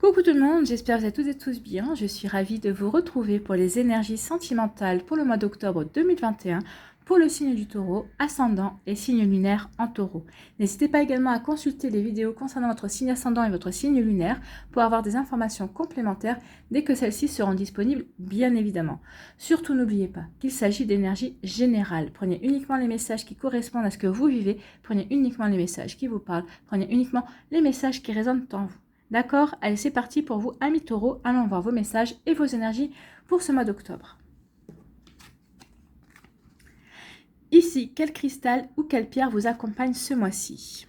Coucou tout le monde, j'espère que vous êtes toutes et tous bien. Je suis ravie de vous retrouver pour les énergies sentimentales pour le mois d'octobre 2021 pour le signe du taureau, ascendant et signe lunaire en taureau. N'hésitez pas également à consulter les vidéos concernant votre signe ascendant et votre signe lunaire pour avoir des informations complémentaires dès que celles-ci seront disponibles, bien évidemment. Surtout n'oubliez pas qu'il s'agit d'énergie générale. Prenez uniquement les messages qui correspondent à ce que vous vivez, prenez uniquement les messages qui vous parlent, prenez uniquement les messages qui résonnent en vous. D'accord? Allez, c'est parti pour vous, amis taureaux. Allons voir vos messages et vos énergies pour ce mois d'octobre. Ici, quel cristal ou quelle pierre vous accompagne ce mois-ci?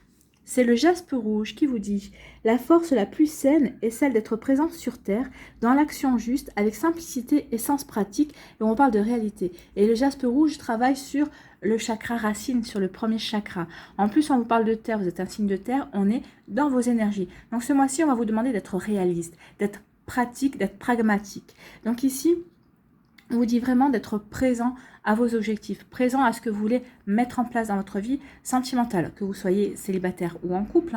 C'est le jaspe rouge qui vous dit « La force la plus saine est celle d'être présente sur Terre, dans l'action juste, avec simplicité et sens pratique. » Et on parle de réalité. Et le jaspe rouge travaille sur le chakra racine, sur le premier chakra. En plus, on vous parle de Terre, vous êtes un signe de Terre, on est dans vos énergies. Donc ce mois-ci, on va vous demander d'être réaliste, d'être pratique, d'être pragmatique. Donc ici, on vous dit vraiment d'être présent à vos objectifs, présent à ce que vous voulez mettre en place dans votre vie sentimentale, que vous soyez célibataire ou en couple.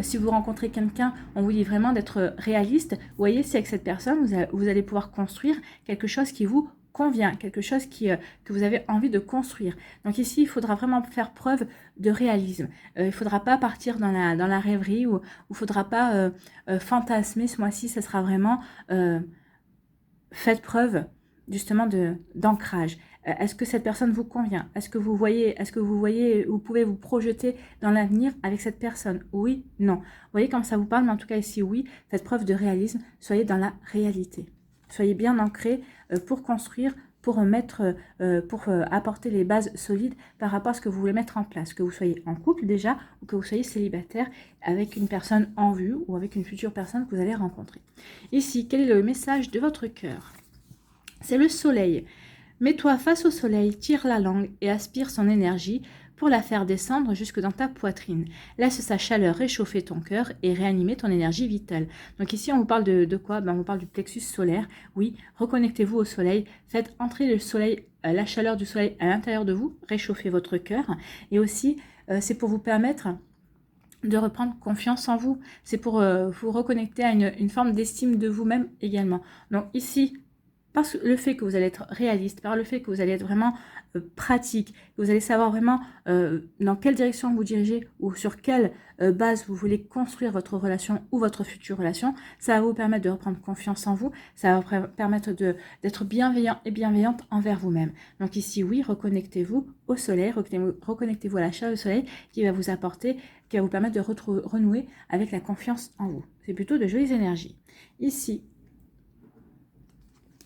Si vous rencontrez quelqu'un, on vous dit vraiment d'être réaliste. Vous voyez, si avec cette personne, vous allez pouvoir construire quelque chose qui vous convient, quelque chose que vous avez envie de construire. Donc ici, il faudra vraiment faire preuve de réalisme. Il ne faudra pas partir dans la rêverie ou il ne faudra pas fantasmer ce mois-ci. Ce sera vraiment faites preuve justement d'ancrage. Est-ce que cette personne vous convient? Est-ce que vous voyez, vous pouvez vous projeter dans l'avenir avec cette personne? Oui, non. Vous voyez comme ça vous parle, mais en tout cas ici, oui, faites preuve de réalisme, soyez dans la réalité. Soyez bien ancrés pour construire, pour apporter les bases solides par rapport à ce que vous voulez mettre en place. Que vous soyez en couple déjà, ou que vous soyez célibataire avec une personne en vue, ou avec une future personne que vous allez rencontrer. Ici, quel est le message de votre cœur? C'est le soleil. Mets-toi face au soleil, tire la langue et aspire son énergie pour la faire descendre jusque dans ta poitrine. Laisse sa chaleur réchauffer ton cœur et réanimer ton énergie vitale. Donc ici, on vous parle de quoi? On vous parle du plexus solaire. Oui, reconnectez-vous au soleil. Faites entrer le soleil, la chaleur du soleil à l'intérieur de vous. Réchauffez votre cœur. Et aussi, c'est pour vous permettre de reprendre confiance en vous. C'est pour vous reconnecter à une forme d'estime de vous-même également. Donc ici, par le fait que vous allez être réaliste, par le fait que vous allez être vraiment pratique, que vous allez savoir vraiment dans quelle direction vous dirigez ou sur quelle base vous voulez construire votre relation ou votre future relation, ça va vous permettre de reprendre confiance en vous, ça va vous permettre d'être bienveillant et bienveillante envers vous-même. Donc ici, oui, reconnectez-vous au soleil, reconnectez-vous à la chaleur du soleil qui va vous apporter, qui va vous permettre de renouer avec la confiance en vous. C'est plutôt de jolies énergies. Ici,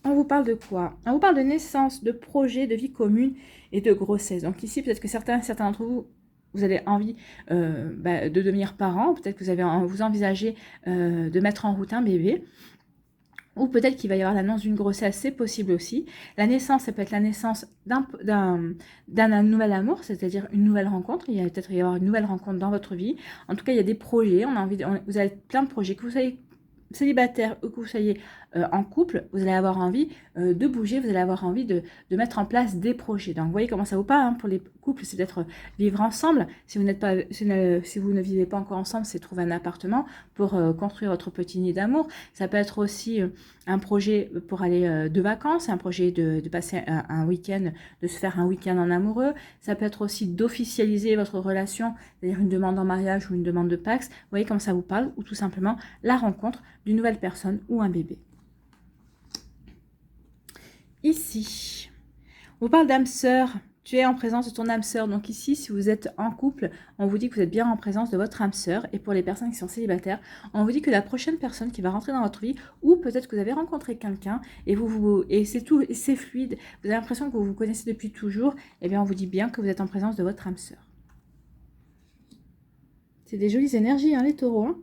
on vous parle de quoi? On vous parle de naissance, de projet, de vie commune et de grossesse. Donc ici, peut-être que certains d'entre vous, vous avez envie de devenir parent. Peut-être que vous envisagez de mettre en route un bébé. Ou peut-être qu'il va y avoir l'annonce d'une grossesse, c'est possible aussi. La naissance, ça peut être la naissance d'un nouvel amour, c'est-à-dire une nouvelle rencontre. Il y a peut-être y avoir une nouvelle rencontre dans votre vie. En tout cas, il y a des projets. Vous avez plein de projets que vous soyez célibataire ou que vous soyez en couple, vous allez avoir envie de bouger, vous allez avoir envie de mettre en place des projets. Donc, vous voyez comment ça vous parle, pour les couples, c'est peut-être vivre ensemble. Si vous ne vivez pas encore ensemble, c'est trouver un appartement pour construire votre petit nid d'amour. Ça peut être aussi un projet pour aller de vacances, un projet de passer un week-end, de se faire un week-end en amoureux. Ça peut être aussi d'officialiser votre relation, c'est-à-dire une demande en mariage ou une demande de Pacs. Vous voyez comment ça vous parle, ou tout simplement la rencontre d'une nouvelle personne ou un bébé. Ici, on vous parle d'âme sœur. Tu es en présence de ton âme sœur. Donc ici, si vous êtes en couple, on vous dit que vous êtes bien en présence de votre âme sœur. Et pour les personnes qui sont célibataires, on vous dit que la prochaine personne qui va rentrer dans votre vie, ou peut-être que vous avez rencontré quelqu'un et c'est tout, c'est fluide, vous avez l'impression que vous vous connaissez depuis toujours, eh bien on vous dit bien que vous êtes en présence de votre âme sœur. C'est des jolies énergies, hein, les taureaux. Hein.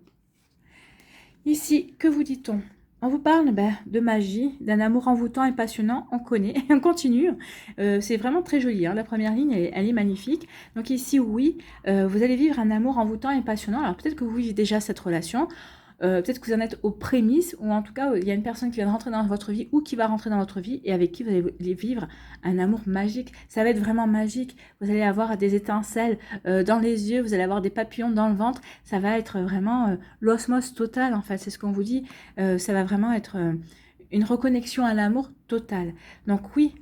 Ici, que vous dit-on? On vous parle de magie, d'un amour envoûtant et passionnant, on connaît, on continue. C'est vraiment très joli, hein. La première ligne, elle est magnifique. Donc ici, oui, vous allez vivre un amour envoûtant et passionnant. Alors peut-être que vous vivez déjà cette relation, peut-être que vous en êtes aux prémices, ou en tout cas, il y a une personne qui vient de rentrer dans votre vie ou qui va rentrer dans votre vie et avec qui vous allez vivre un amour magique. Ça va être vraiment magique. Vous allez avoir des étincelles dans les yeux, vous allez avoir des papillons dans le ventre. Ça va être vraiment l'osmose totale, en fait. C'est ce qu'on vous dit. Ça va vraiment être une reconnexion à l'amour totale. Donc oui,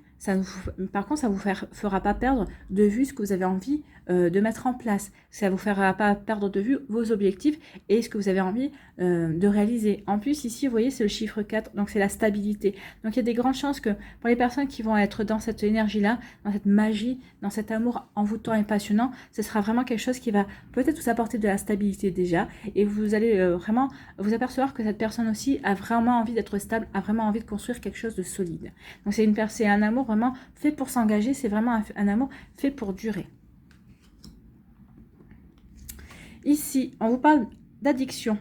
par contre, ça ne vous fera pas perdre de vue ce que vous avez envie de mettre en place. Ça ne vous fera pas perdre de vue vos objectifs et ce que vous avez envie de réaliser. En plus, ici, vous voyez, c'est le chiffre 4, donc c'est la stabilité. Donc, il y a des grandes chances que pour les personnes qui vont être dans cette énergie-là, dans cette magie, dans cet amour envoûtant et passionnant, ce sera vraiment quelque chose qui va peut-être vous apporter de la stabilité déjà. Et vous allez vraiment vous apercevoir que cette personne aussi a vraiment envie d'être stable, a vraiment envie de construire quelque chose de solide. Donc, c'est un amour vraiment fait pour s'engager, c'est vraiment un amour fait pour durer. Ici, on vous parle d'addiction.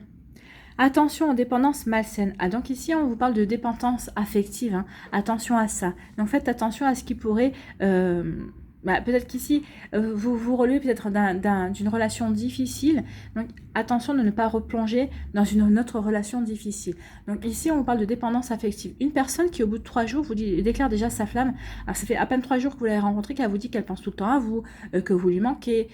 Attention aux dépendances malsaines. Ah, donc ici, on vous parle de dépendance affective. Hein. Attention à ça. Donc faites attention à ce qui pourrait... peut-être qu'ici, vous vous relevez peut-être d'une relation difficile. Donc attention de ne pas replonger dans une autre relation difficile. Donc ici, on vous parle de dépendance affective. Une personne qui, au bout de 3 jours, déclare déjà sa flamme. Alors ça fait à peine 3 jours que vous l'avez rencontrée, qu'elle vous dit qu'elle pense tout le temps à vous, que vous lui manquez...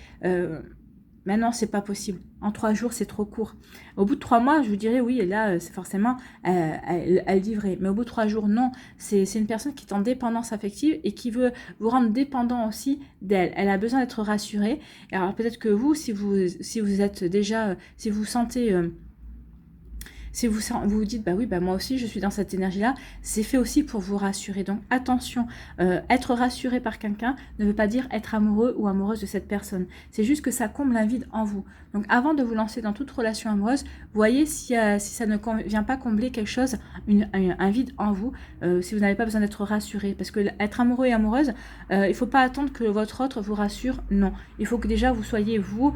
Maintenant, c'est pas possible. En 3 jours, c'est trop court. Au bout de 3 mois, je vous dirais oui, et là, c'est forcément, elle dit vrai. Mais au bout de 3 jours, non. C'est une personne qui est en dépendance affective et qui veut vous rendre dépendant aussi d'elle. Elle a besoin d'être rassurée. Alors peut-être que vous, si vous êtes déjà, si vous sentez... si vous vous dites, bah oui, bah moi aussi je suis dans cette énergie-là, c'est fait aussi pour vous rassurer. Donc attention, être rassuré par quelqu'un ne veut pas dire être amoureux ou amoureuse de cette personne. C'est juste que ça comble un vide en vous. Donc avant de vous lancer dans toute relation amoureuse, voyez si ça ne vient pas combler quelque chose, un vide en vous, si vous n'avez pas besoin d'être rassuré. Parce que être amoureux et amoureuse, il ne faut pas attendre que votre autre vous rassure. Non, il faut que déjà vous soyez vous...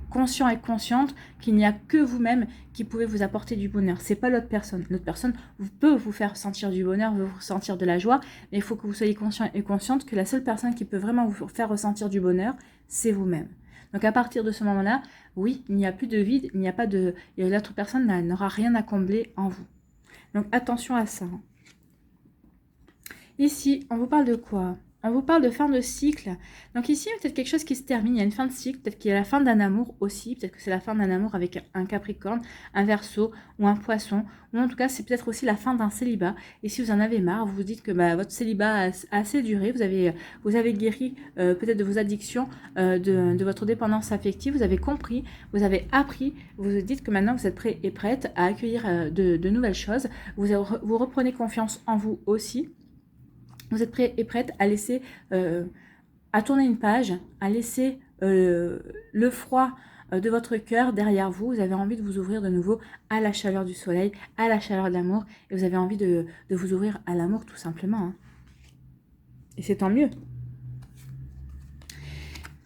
conscient et consciente qu'il n'y a que vous-même qui pouvez vous apporter du bonheur. C'est pas l'autre personne. L'autre personne peut vous faire sentir du bonheur, vous sentir de la joie, mais il faut que vous soyez conscient et consciente que la seule personne qui peut vraiment vous faire ressentir du bonheur, c'est vous-même. Donc à partir de ce moment-là, oui, il n'y a plus de vide, il n'y a pas de... L'autre personne n'aura rien à combler en vous. Donc attention à ça. Ici, on vous parle de quoi ? On vous parle de fin de cycle. Donc ici, il y a peut-être quelque chose qui se termine. Il y a une fin de cycle. Peut-être qu'il y a la fin d'un amour aussi. Peut-être que c'est la fin d'un amour avec un Capricorne, un Verseau ou un Poisson. Ou en tout cas, c'est peut-être aussi la fin d'un célibat. Et si vous en avez marre, vous vous dites que votre célibat a assez duré. Vous avez guéri peut-être de vos addictions, de votre dépendance affective. Vous avez compris, vous avez appris. Vous vous dites que maintenant, vous êtes prêt et prête à accueillir de nouvelles choses. Vous reprenez confiance en vous aussi. Vous êtes prêt et prête à laisser, à tourner une page, à laisser le froid de votre cœur derrière vous. Vous avez envie de vous ouvrir de nouveau à la chaleur du soleil, à la chaleur de l'amour. Et vous avez envie de vous ouvrir à l'amour tout simplement. Hein. Et c'est tant mieux.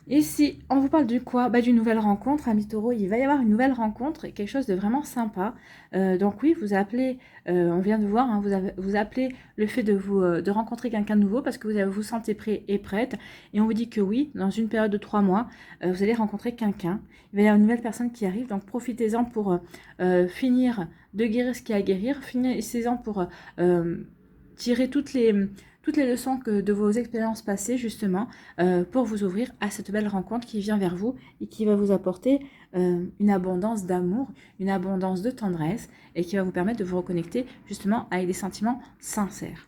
Ici, on vous parle de quoi? D'une nouvelle rencontre, ami Taureau. Il va y avoir une nouvelle rencontre, quelque chose de vraiment sympa. Donc oui, vous appelez, on vient de voir, hein, vous appelez le fait de rencontrer quelqu'un de nouveau parce que vous vous sentez prêt et prête. Et on vous dit que oui, dans une période de 3 mois, vous allez rencontrer quelqu'un. Il va y avoir une nouvelle personne qui arrive, donc profitez-en pour finir de guérir ce qu'il y a à guérir. Finissez-en pour tirer toutes les leçons de vos expériences passées, justement, pour vous ouvrir à cette belle rencontre qui vient vers vous et qui va vous apporter une abondance d'amour, une abondance de tendresse et qui va vous permettre de vous reconnecter, justement, avec des sentiments sincères.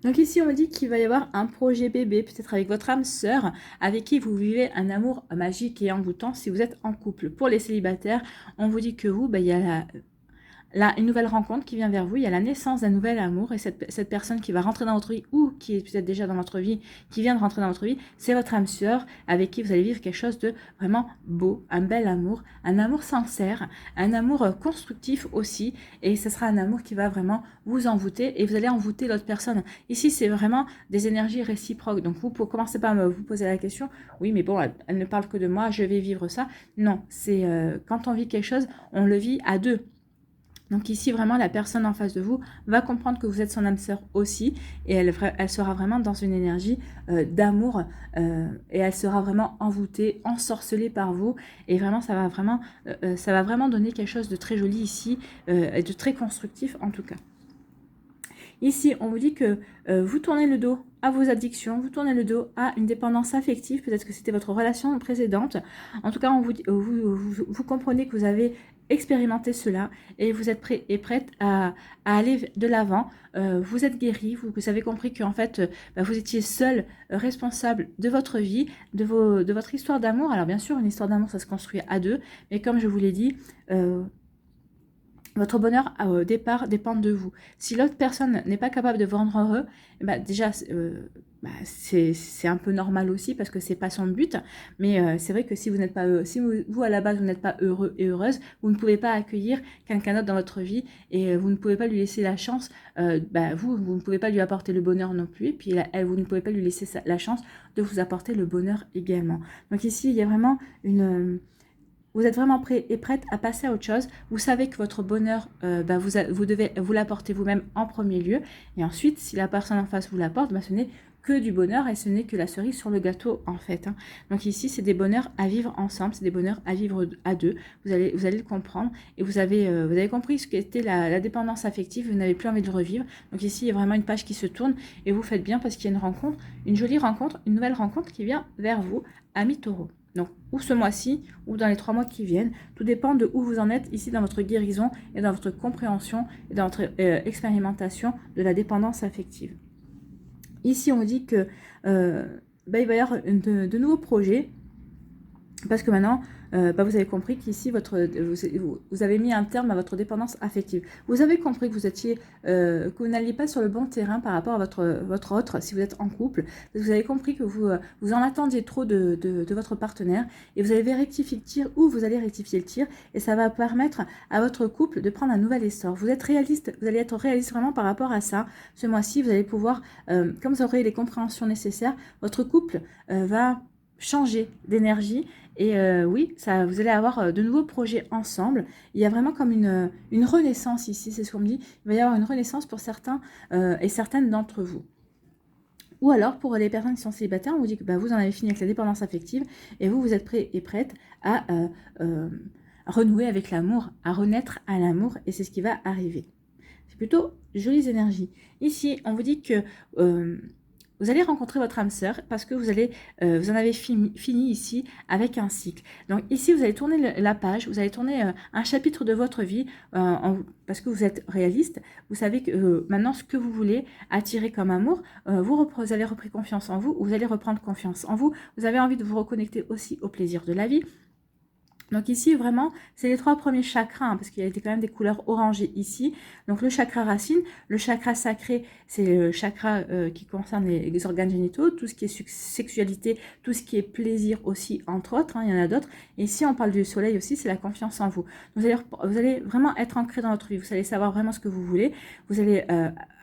Donc ici, on me dit qu'il va y avoir un projet bébé, peut-être avec votre âme sœur, avec qui vous vivez un amour magique et envoûtant si vous êtes en couple. Pour les célibataires, on vous dit que vous, il y a une nouvelle rencontre qui vient vers vous, il y a la naissance d'un nouvel amour et cette personne qui va rentrer dans votre vie ou qui est peut-être déjà dans votre vie, qui vient de rentrer dans votre vie, c'est votre âme sœur avec qui vous allez vivre quelque chose de vraiment beau, un bel amour, un amour sincère, un amour constructif aussi et ce sera un amour qui va vraiment vous envoûter et vous allez envoûter l'autre personne. Ici, c'est vraiment des énergies réciproques. Donc, vous commencez pas à vous poser la question, oui, mais bon, elle ne parle que de moi, je vais vivre ça. Non, c'est quand on vit quelque chose, on le vit à deux. Donc ici, vraiment, la personne en face de vous va comprendre que vous êtes son âme sœur aussi, et elle sera vraiment dans une énergie d'amour, et elle sera vraiment envoûtée, ensorcelée par vous, et vraiment, ça va vraiment donner quelque chose de très joli ici, et de très constructif en tout cas. Ici, on vous dit que vous tournez le dos à vos addictions, vous tournez le dos à une dépendance affective, peut-être que c'était votre relation précédente. En tout cas, on vous comprenez que vous avez expérimenté cela et vous êtes prêt et prête à aller de l'avant. Vous êtes guéri, vous avez compris qu'en fait, vous étiez seul responsable de votre vie, de votre histoire d'amour. Alors bien sûr, une histoire d'amour, ça se construit à deux, mais comme je vous l'ai dit, votre bonheur au départ dépend de vous. Si l'autre personne n'est pas capable de vous rendre heureux, déjà c'est un peu normal aussi parce que c'est pas son but. Mais c'est vrai que si vous n'êtes pas si vous à la base vous n'êtes pas heureux et heureuse, vous ne pouvez pas accueillir quelqu'un d'autre dans votre vie et vous ne pouvez pas lui laisser la chance. Vous ne pouvez pas lui apporter le bonheur non plus. Et puis vous ne pouvez pas lui laisser la chance de vous apporter le bonheur également. Donc ici il y a vraiment vous êtes vraiment prêt et prête à passer à autre chose. Vous savez que votre bonheur, vous devez vous l'apporter vous-même en premier lieu. Et ensuite, si la personne en face vous l'apporte, ce n'est que du bonheur et ce n'est que la cerise sur le gâteau en fait. Donc ici, c'est des bonheurs à vivre ensemble, c'est des bonheurs à vivre à deux. Vous allez le comprendre et vous avez compris ce qu'était la dépendance affective. Vous n'avez plus envie de le revivre. Donc ici, il y a vraiment une page qui se tourne et vous faites bien parce qu'il y a une rencontre, une jolie rencontre, une nouvelle rencontre qui vient vers vous, amis taureaux. Donc, ou ce mois-ci, ou dans les 3 mois qui viennent. Tout dépend de où vous en êtes ici dans votre guérison et dans votre compréhension et dans votre expérimentation de la dépendance affective. Ici, on dit que il va y avoir de nouveaux projets. Parce que maintenant, vous avez compris qu'ici, vous avez mis un terme à votre dépendance affective. Vous avez compris que vous n'alliez pas sur le bon terrain par rapport à votre autre, si vous êtes en couple. Vous avez compris que vous en attendiez trop de votre partenaire et vous allez rectifier le tir ou vous allez rectifier le tir et ça va permettre à votre couple de prendre un nouvel essor. Vous êtes réaliste, vous allez être réaliste vraiment par rapport à ça. Ce mois-ci, vous allez pouvoir, comme vous aurez les compréhensions nécessaires, votre couple va changer d'énergie et oui, vous allez avoir de nouveaux projets ensemble. Il y a vraiment comme une renaissance ici, c'est ce qu'on me dit. Il va y avoir une renaissance pour certains et certaines d'entre vous. Ou alors, pour les personnes qui sont célibataires, on vous dit que vous en avez fini avec la dépendance affective et vous êtes prêts et prêtes à renouer avec l'amour, à renaître à l'amour et c'est ce qui va arriver. C'est plutôt jolies énergies. Ici, on vous dit que vous allez rencontrer votre âme sœur parce que vous en avez fini ici avec un cycle. Donc ici, vous allez tourner la page, vous allez tourner un chapitre de votre vie parce que vous êtes réaliste. Vous savez que maintenant, ce que vous voulez attirer comme amour, vous avez repris confiance en vous, vous allez reprendre confiance en vous. Vous avez envie de vous reconnecter aussi au plaisir de la vie. Donc ici, vraiment, c'est les 3 premiers chakras, parce qu'il y a quand même des couleurs orangées ici. Donc le chakra racine, le chakra sacré, c'est le chakra qui concerne les organes génitaux, tout ce qui est sexualité, tout ce qui est plaisir aussi, entre autres, il y en a d'autres. Et ici, on parle du soleil aussi, c'est la confiance en vous. Vous allez vraiment être ancré dans votre vie, vous allez savoir vraiment ce que vous voulez, vous allez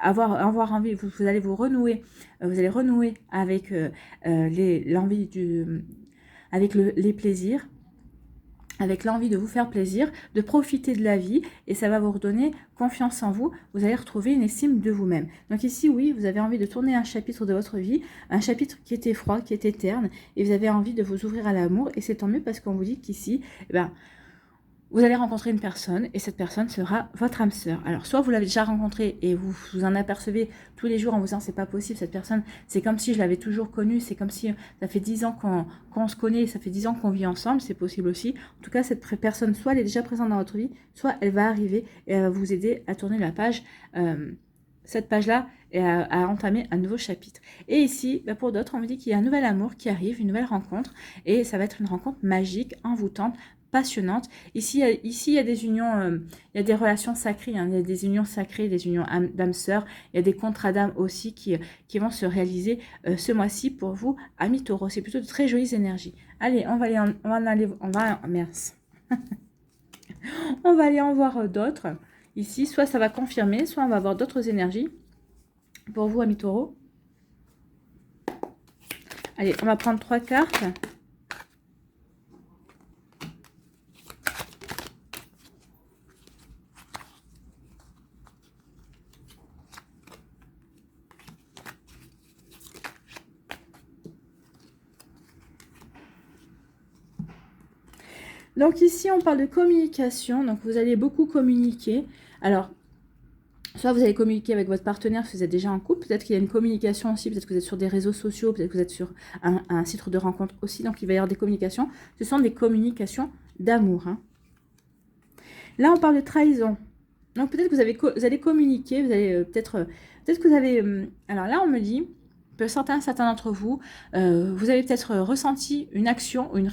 avoir envie, vous allez vous renouer, vous allez renouer avec l'envie avec les plaisirs, avec l'envie de vous faire plaisir, de profiter de la vie, et ça va vous redonner confiance en vous, vous allez retrouver une estime de vous-même. Donc ici, oui, vous avez envie de tourner un chapitre de votre vie, un chapitre qui était froid, qui était terne, et vous avez envie de vous ouvrir à l'amour, et c'est tant mieux parce qu'on vous dit qu'ici, vous allez rencontrer une personne et cette personne sera votre âme sœur. Alors, soit vous l'avez déjà rencontrée et vous en apercevez tous les jours en vous disant c'est pas possible, cette personne, c'est comme si je l'avais toujours connue, c'est comme si ça fait 10 ans qu'on se connaît, ça fait 10 ans qu'on vit ensemble, c'est possible aussi. En tout cas, cette personne, soit elle est déjà présente dans votre vie, soit elle va arriver et elle va vous aider à tourner la page, cette page-là, et à entamer un nouveau chapitre. Et ici, pour d'autres, on me dit qu'il y a un nouvel amour qui arrive, une nouvelle rencontre, et ça va être une rencontre magique, envoûtante, passionnante. Ici, il y a des unions, il y a des relations sacrées, il y a des unions sacrées, des unions d'âmes sœurs, il y a des contrats d'âme aussi qui vont se réaliser ce mois-ci pour vous, amis taureaux. C'est plutôt de très jolies énergies. Allez, on va aller en voir d'autres. Ici, soit ça va confirmer, soit on va avoir d'autres énergies pour vous, amis taureaux. Allez, on va prendre 3 cartes. Donc ici, on parle de communication. Donc vous allez beaucoup communiquer. Alors, soit vous allez communiquer avec votre partenaire si vous êtes déjà en couple. Peut-être qu'il y a une communication aussi. Peut-être que vous êtes sur des réseaux sociaux. Peut-être que vous êtes sur un site de rencontre aussi. Donc il va y avoir des communications. Ce sont des communications d'amour. Hein. Là, on parle de trahison. Donc peut-être que vous allez communiquer. Vous allez peut-être que vous avez... alors là, on me dit... certains d'entre vous, vous avez peut-être ressenti une action, une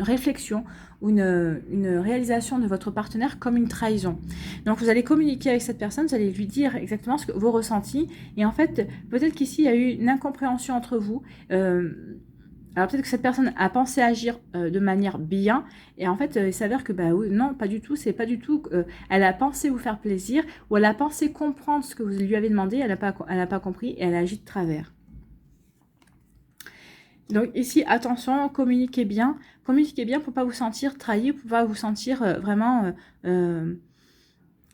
réflexion ou une réalisation de votre partenaire comme une trahison. Donc vous allez communiquer avec cette personne, vous allez lui dire exactement ce que vos ressentis. Et en fait, peut-être qu'ici, il y a eu une incompréhension entre vous. Alors peut-être que cette personne a pensé agir de manière bien et en fait il s'avère que bah oui, non, pas du tout, c'est pas du tout, elle a pensé vous faire plaisir ou elle a pensé comprendre ce que vous lui avez demandé, elle n'a pas compris et elle a agi de travers. Donc ici, attention, communiquez bien pour ne pas vous sentir trahi, pour ne pas vous sentir vraiment...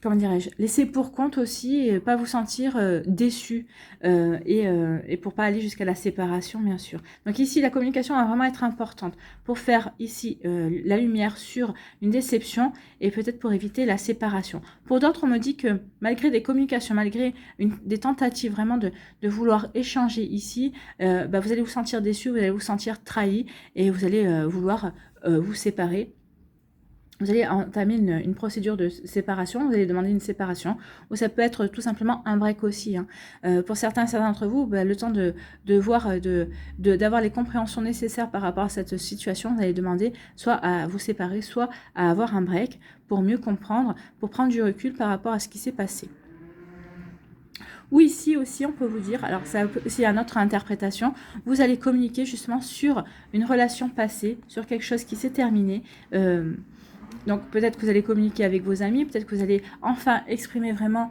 comment dirais-je, laisser pour compte aussi et pas vous sentir déçu et pour pas aller jusqu'à la séparation bien sûr. Donc ici la communication va vraiment être importante pour faire ici la lumière sur une déception et peut-être pour éviter la séparation. Pour d'autres on me dit que malgré des communications, malgré des tentatives vraiment de vouloir échanger ici, bah, vous allez vous sentir déçu, vous allez vous sentir trahi et vous allez vouloir vous séparer. Vous allez entamer une procédure de séparation, vous allez demander une séparation, ou ça peut être tout simplement un break aussi. Hein. Pour certains d'entre vous, bah, le temps de voir, d'avoir les compréhensions nécessaires par rapport à cette situation, vous allez demander soit à vous séparer, soit à avoir un break pour mieux comprendre, pour prendre du recul par rapport à ce qui s'est passé. Ou ici aussi, on peut vous dire, alors ça aussi à notre interprétation, vous allez communiquer justement sur une relation passée, sur quelque chose qui s'est terminé. Donc peut-être que vous allez communiquer avec vos amis, peut-être que vous allez enfin exprimer vraiment,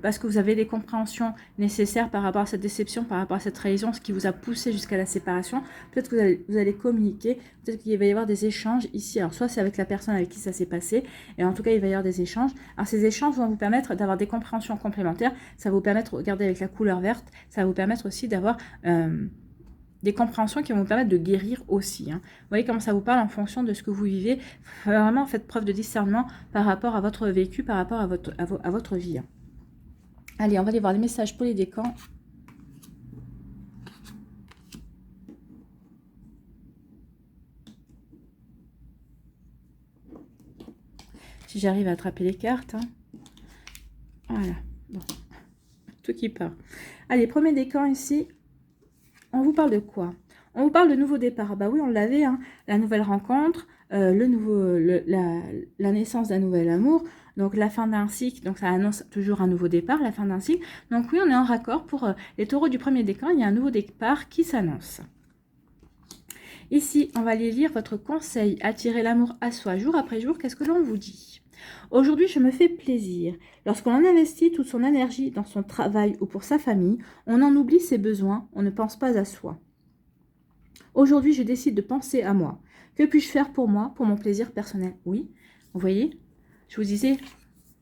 parce que vous avez les compréhensions nécessaires par rapport à cette déception, par rapport à cette trahison, ce qui vous a poussé jusqu'à la séparation. Peut-être que vous allez communiquer, peut-être qu'il va y avoir des échanges ici. Alors soit c'est avec la personne avec qui ça s'est passé, et en tout cas il va y avoir des échanges. Alors ces échanges vont vous permettre d'avoir des compréhensions complémentaires, ça va vous permettre de regarder avec la couleur verte, ça va vous permettre aussi d'avoir... des compréhensions qui vont vous permettre de guérir aussi. Hein. Vous voyez comment ça vous parle en fonction de ce que vous vivez. Vraiment, faites preuve de discernement par rapport à votre vécu, par rapport à votre vie. Hein. Allez, on va aller voir les messages pour les décans. Si j'arrive à attraper les cartes. Hein. Voilà. Bon. Tout qui part. Allez, premier décan ici. On vous parle de quoi? On vous parle de nouveau départ. Bah oui, on l'avait, hein, la nouvelle rencontre, la naissance d'un nouvel amour, donc la fin d'un cycle, donc ça annonce toujours un nouveau départ, la fin d'un cycle. Donc oui, on est en raccord pour les taureaux du premier décan, il y a un nouveau départ qui s'annonce. Ici, on va aller lire votre conseil, attirer l'amour à soi jour après jour. Qu'est-ce que l'on vous dit? Aujourd'hui, je me fais plaisir. Lorsqu'on investit toute son énergie dans son travail ou pour sa famille, on en oublie ses besoins, on ne pense pas à soi. Aujourd'hui, je décide de penser à moi. Que puis-je faire pour moi, pour mon plaisir personnel? Oui, vous voyez, je vous disais,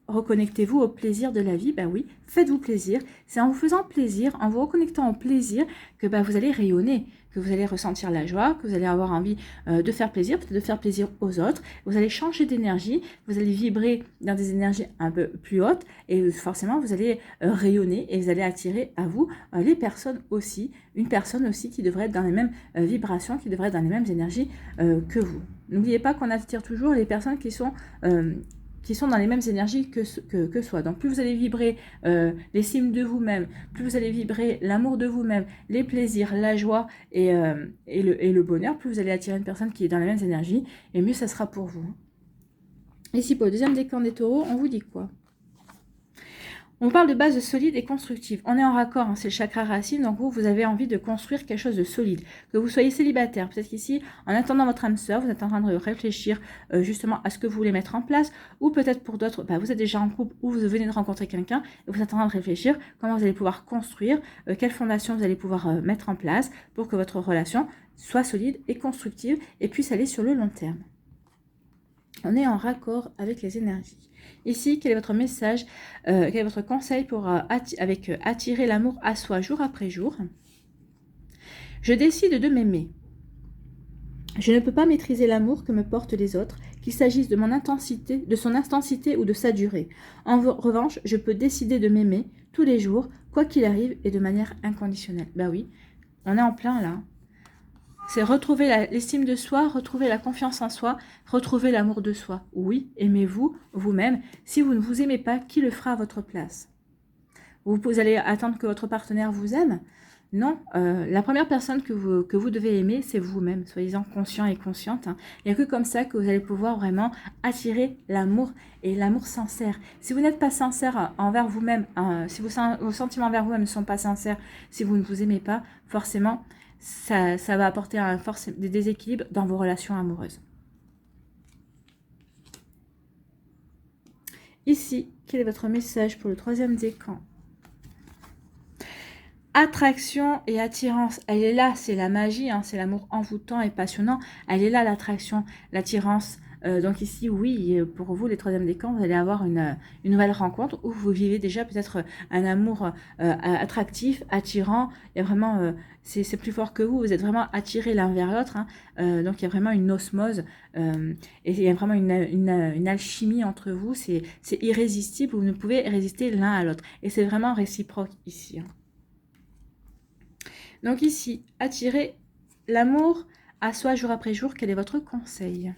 reconnectez-vous au plaisir de la vie. Ben oui, faites-vous plaisir. C'est en vous faisant plaisir, en vous reconnectant au plaisir, que vous allez rayonner, que vous allez ressentir la joie, que vous allez avoir envie de faire plaisir, peut-être de faire plaisir aux autres. Vous allez changer d'énergie, vous allez vibrer dans des énergies un peu plus hautes et forcément vous allez rayonner et vous allez attirer à vous les personnes aussi, une personne aussi qui devrait être dans les mêmes vibrations, qui devrait être dans les mêmes énergies que vous. N'oubliez pas qu'on attire toujours les personnes qui sont dans les mêmes énergies que soi. Donc plus vous allez vibrer l'estime de vous-même, plus vous allez vibrer l'amour de vous-même, les plaisirs, la joie et le bonheur, plus vous allez attirer une personne qui est dans les mêmes énergies, et mieux ça sera pour vous. Ici pour le deuxième décan des taureaux, on vous dit quoi? On parle de base solide et constructive. On est en raccord, hein, c'est le chakra racine, donc vous avez envie de construire quelque chose de solide. Que vous soyez célibataire, peut-être qu'ici, en attendant votre âme sœur, vous êtes en train de réfléchir justement à ce que vous voulez mettre en place, ou peut-être pour d'autres, vous êtes déjà en couple, ou vous venez de rencontrer quelqu'un, et vous êtes en train de réfléchir comment vous allez pouvoir construire, quelle fondation vous allez pouvoir mettre en place pour que votre relation soit solide et constructive et puisse aller sur le long terme. On est en raccord avec les énergies. Ici, quel est votre message, quel est votre conseil pour attirer l'amour à soi jour après jour? Je décide de m'aimer. Je ne peux pas maîtriser l'amour que me portent les autres, qu'il s'agisse de mon intensité, de son intensité ou de sa durée. En revanche, je peux décider de m'aimer tous les jours, quoi qu'il arrive, et de manière inconditionnelle. Ben oui, on est en plein là. C'est retrouver l'estime de soi, retrouver la confiance en soi, retrouver l'amour de soi. Oui, aimez-vous, vous-même. Si vous ne vous aimez pas, qui le fera à votre place? Vous allez attendre que votre partenaire vous aime? Non, la première personne que vous devez aimer, c'est vous-même. Soyez-en conscient et consciente. Hein. Il n'y a que comme ça que vous allez pouvoir vraiment attirer l'amour et l'amour sincère. Si vous n'êtes pas sincère envers vous-même, si vos sentiments envers vous-même ne sont pas sincères, si vous ne vous aimez pas, forcément, ça va apporter des déséquilibres dans vos relations amoureuses. Ici, quel est votre message pour le 3e décan? Attraction et attirance, elle est là, c'est la magie, hein, c'est l'amour envoûtant et passionnant. Elle est là, l'attraction, l'attirance. Donc ici, oui, pour vous, les 3e décans, vous allez avoir une nouvelle rencontre où vous vivez déjà peut-être un amour attractif, attirant. Il y a vraiment, c'est plus fort que vous, vous êtes vraiment attirés l'un vers l'autre. Hein. Donc il y a vraiment une osmose et il y a vraiment une alchimie entre vous. C'est irrésistible, vous ne pouvez résister l'un à l'autre. Et c'est vraiment réciproque ici. Hein. Donc ici, attirer l'amour à soi jour après jour, quel est votre conseil?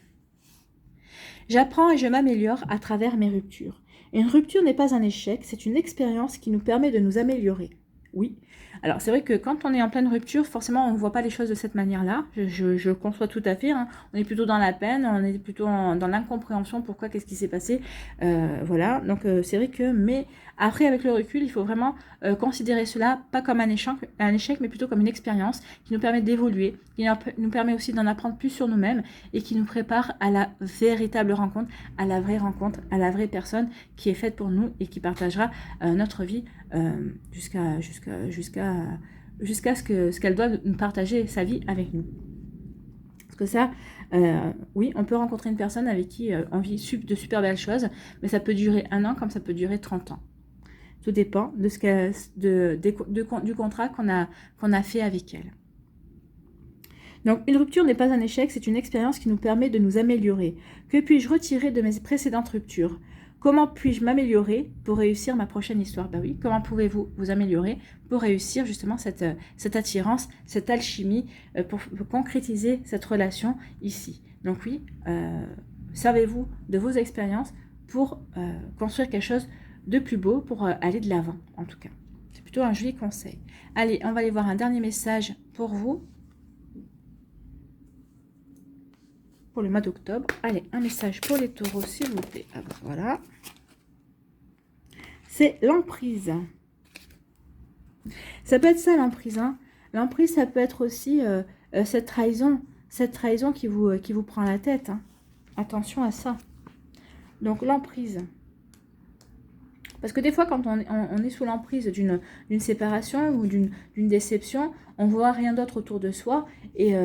J'apprends et je m'améliore à travers mes ruptures. Une rupture n'est pas un échec, c'est une expérience qui nous permet de nous améliorer. Oui. Alors c'est vrai que quand on est en pleine rupture, forcément on ne voit pas les choses de cette manière-là. Je conçois tout à fait. Hein. On est plutôt dans la peine, on est plutôt dans l'incompréhension. Pourquoi, qu'est-ce qui s'est passé? Voilà. Donc c'est vrai que, mais après avec le recul, il faut vraiment considérer cela pas comme un échec, mais plutôt comme une expérience qui nous permet d'évoluer, qui nous permet aussi d'en apprendre plus sur nous-mêmes et qui nous prépare à la véritable rencontre, à la vraie rencontre, à la vraie personne qui est faite pour nous et qui partagera notre vie jusqu'à ce qu'elle doive nous partager sa vie avec nous. Parce que ça, oui, on peut rencontrer une personne avec qui on vit de super belles choses, mais ça peut durer 1 an comme ça peut durer 30 ans. Tout dépend du contrat qu'on a fait avec elle. Donc, une rupture n'est pas un échec, c'est une expérience qui nous permet de nous améliorer. Que puis-je retirer de mes précédentes ruptures? Comment puis-je m'améliorer pour réussir ma prochaine histoire? Ben oui, comment pouvez-vous vous améliorer pour réussir justement cette attirance, cette alchimie, pour concrétiser cette relation ici? Donc oui, servez-vous de vos expériences pour construire quelque chose de plus beau, pour aller de l'avant en tout cas. C'est plutôt un joli conseil. Allez, on va aller voir un dernier message pour vous. Pour le mois d'octobre. Allez, un message pour les taureaux, s'il vous plaît. Ah ben, voilà. C'est l'emprise. Ça peut être ça, l'emprise. Hein. L'emprise, ça peut être aussi cette trahison qui vous prend la tête. Hein. Attention à ça. Donc, l'emprise. Parce que des fois, quand on est sous l'emprise d'une séparation ou d'une déception, on voit rien d'autre autour de soi et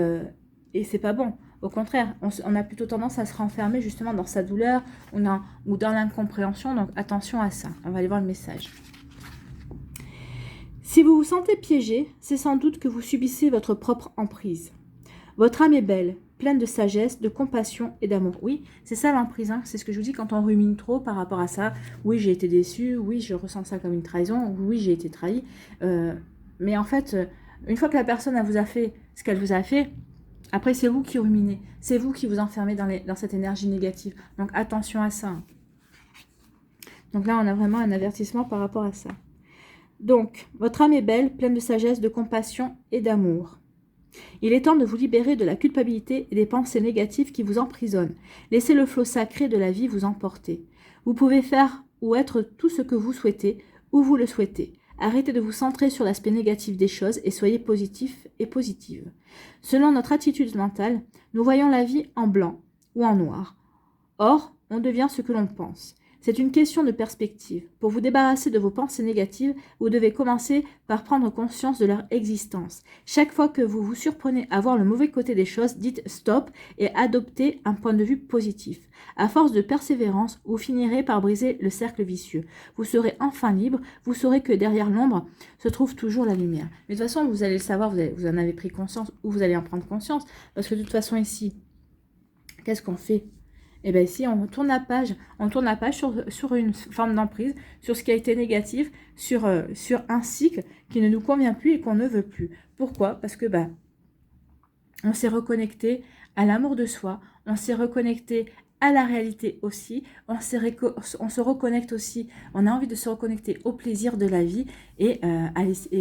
c'est pas bon. Au contraire, on a plutôt tendance à se renfermer justement dans sa douleur ou dans l'incompréhension. Donc attention à ça. On va aller voir le message. Si vous vous sentez piégé, c'est sans doute que vous subissez votre propre emprise. Votre âme est belle, pleine de sagesse, de compassion et d'amour. Oui, c'est ça l'emprise. Hein. C'est ce que je vous dis quand on rumine trop par rapport à ça. Oui, j'ai été déçue. Oui, je ressens ça comme une trahison. Oui, j'ai été trahi. Mais en fait, une fois que la personne vous a fait ce qu'elle vous a fait, après, c'est vous qui ruminez. C'est vous qui vous enfermez dans cette énergie négative. Donc, attention à ça. Donc là, on a vraiment un avertissement par rapport à ça. Donc, votre âme est belle, pleine de sagesse, de compassion et d'amour. Il est temps de vous libérer de la culpabilité et des pensées négatives qui vous emprisonnent. Laissez le flot sacré de la vie vous emporter. Vous pouvez faire ou être tout ce que vous souhaitez, où vous le souhaitez. Arrêtez de vous centrer sur l'aspect négatif des choses et soyez positif et positive. Selon notre attitude mentale, nous voyons la vie en blanc ou en noir. Or, on devient ce que l'on pense. C'est une question de perspective. Pour vous débarrasser de vos pensées négatives, vous devez commencer par prendre conscience de leur existence. Chaque fois que vous vous surprenez à voir le mauvais côté des choses, dites stop et adoptez un point de vue positif. À force de persévérance, vous finirez par briser le cercle vicieux. Vous serez enfin libre, vous saurez que derrière l'ombre se trouve toujours la lumière. Mais de toute façon, vous allez le savoir, vous en avez pris conscience ou vous allez en prendre conscience. Parce que de toute façon ici, qu'est-ce qu'on fait? Eh bien ici, on tourne la page sur une forme d'emprise, sur ce qui a été négatif, sur un cycle qui ne nous convient plus et qu'on ne veut plus. Pourquoi? Parce que on s'est reconnecté à l'amour de soi, on s'est reconnecté à la réalité aussi, on se reconnecte aussi, on a envie de se reconnecter au plaisir de la vie et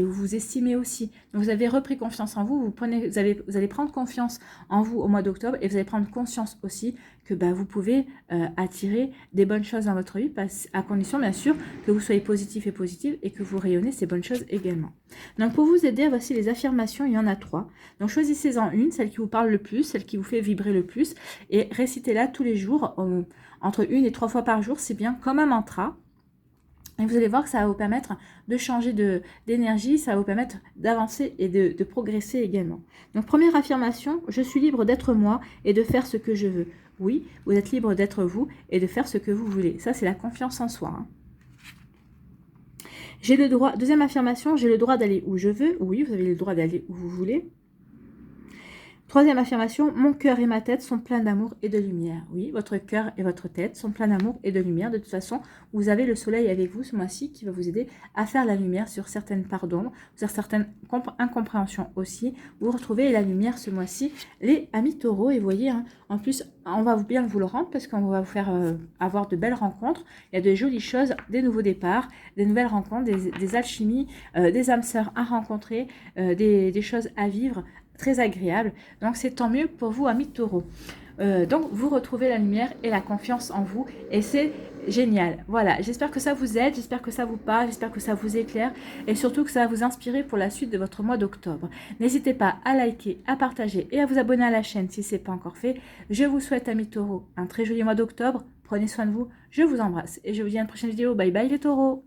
vous vous estimez aussi. Donc vous avez repris confiance en vous, vous allez prendre confiance en vous au mois d'octobre et vous allez prendre conscience aussi que vous pouvez attirer des bonnes choses dans votre vie, à condition bien sûr que vous soyez positif et positive et que vous rayonnez ces bonnes choses également. Donc pour vous aider, voici les affirmations, il y en a 3. Donc choisissez-en une, celle qui vous parle le plus, celle qui vous fait vibrer le plus et récitez-la tous les jours, entre 1 et 3 fois par jour, c'est bien comme un mantra. Et vous allez voir que ça va vous permettre de changer d'énergie, ça va vous permettre d'avancer et de progresser également. Donc première affirmation, je suis libre d'être moi et de faire ce que je veux. Oui, vous êtes libre d'être vous et de faire ce que vous voulez. Ça, c'est la confiance en soi. J'ai le droit, deuxième affirmation, j'ai le droit d'aller où je veux. Oui, vous avez le droit d'aller où vous voulez. Troisième affirmation, mon cœur et ma tête sont pleins d'amour et de lumière. Oui, votre cœur et votre tête sont pleins d'amour et de lumière. De toute façon, vous avez le soleil avec vous ce mois-ci qui va vous aider à faire la lumière sur certaines parts d'ombre, sur certaines incompréhensions aussi. Vous retrouvez la lumière ce mois-ci, les amis taureaux. Et vous voyez, en plus, on va bien vous le rendre parce qu'on va vous faire avoir de belles rencontres. Il y a de jolies choses, des nouveaux départs, des nouvelles rencontres, des alchimies, des âmes sœurs à rencontrer, des choses à vivre, très agréable. Donc c'est tant mieux pour vous, amis taureaux. Donc vous retrouvez la lumière et la confiance en vous et c'est génial. Voilà, j'espère que ça vous aide, j'espère que ça vous parle, j'espère que ça vous éclaire et surtout que ça va vous inspirer pour la suite de votre mois d'octobre. N'hésitez pas à liker, à partager et à vous abonner à la chaîne si ce n'est pas encore fait. Je vous souhaite, amis taureaux, un très joli mois d'octobre. Prenez soin de vous, je vous embrasse et je vous dis à une prochaine vidéo. Bye bye les taureaux.